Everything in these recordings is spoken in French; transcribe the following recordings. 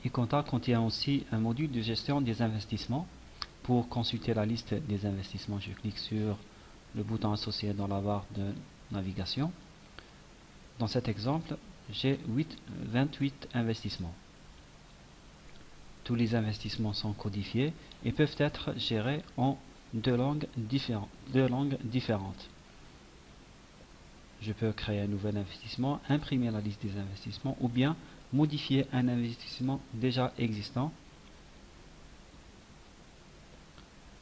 eConta contient aussi un module de gestion des investissements. Pour consulter la liste des investissements, je clique sur le bouton associé dans la barre de navigation. Dans cet exemple, j'ai 28 investissements. Tous les investissements sont codifiés et peuvent être gérés en deux langues différentes. Je peux créer un nouvel investissement, imprimer la liste des investissements ou bien modifier un investissement déjà existant.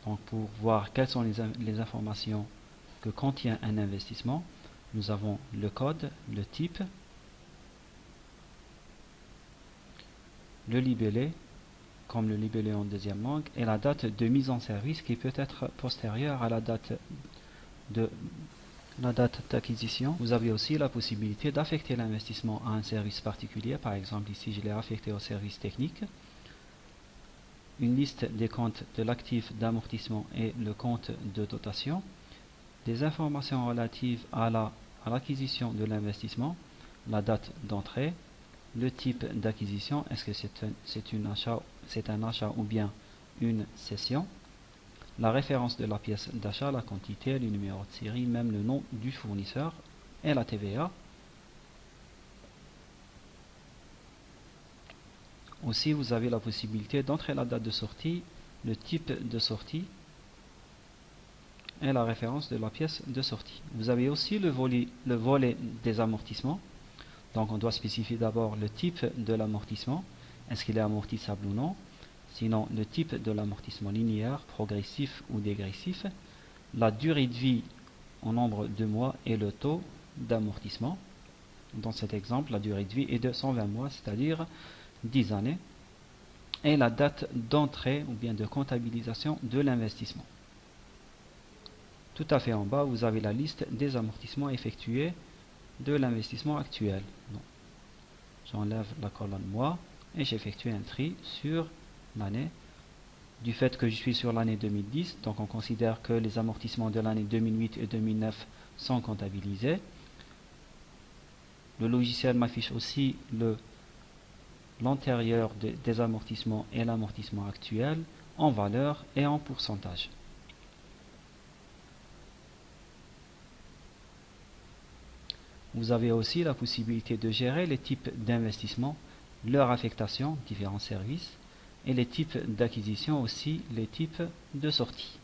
Donc pour voir quelles sont les informations que contient un investissement, nous avons le code, le type, le libellé, comme le libellé en deuxième langue, et la date de mise en service qui peut être postérieure à la date d'acquisition. Vous avez aussi la possibilité d'affecter l'investissement à un service particulier. Par exemple, ici, je l'ai affecté au service technique. Une liste des comptes de l'actif d'amortissement et le compte de dotation. Des informations relatives à l'acquisition de l'investissement, la date d'entrée, le type d'acquisition, est-ce que c'est un achat ou bien une cession, la référence de la pièce d'achat, la quantité, le numéro de série, même le nom du fournisseur et la TVA. Aussi, vous avez la possibilité d'entrer la date de sortie, le type de sortie et la référence de la pièce de sortie. Vous avez aussi le volet des amortissements. Donc on doit spécifier d'abord le type de l'amortissement, est-ce qu'il est amortissable ou non, sinon le type de l'amortissement linéaire, progressif ou dégressif, la durée de vie en nombre de mois et le taux d'amortissement. Dans cet exemple, la durée de vie est de 120 mois, c'est-à-dire 10 années, et la date d'entrée ou bien de comptabilisation de l'investissement. Tout à fait en bas, vous avez la liste des amortissements effectués de l'investissement actuel. J'enlève la colonne mois et j'effectue un tri sur l'année. Du fait que je suis sur l'année 2010, donc on considère que les amortissements de l'année 2008 et 2009 sont comptabilisés. Le logiciel m'affiche aussi l'antérieur des amortissements et l'amortissement actuel en valeur et en pourcentage. Vous avez aussi la possibilité de gérer les types d'investissement, leur affectation, différents services, et les types d'acquisition aussi, les types de sortie.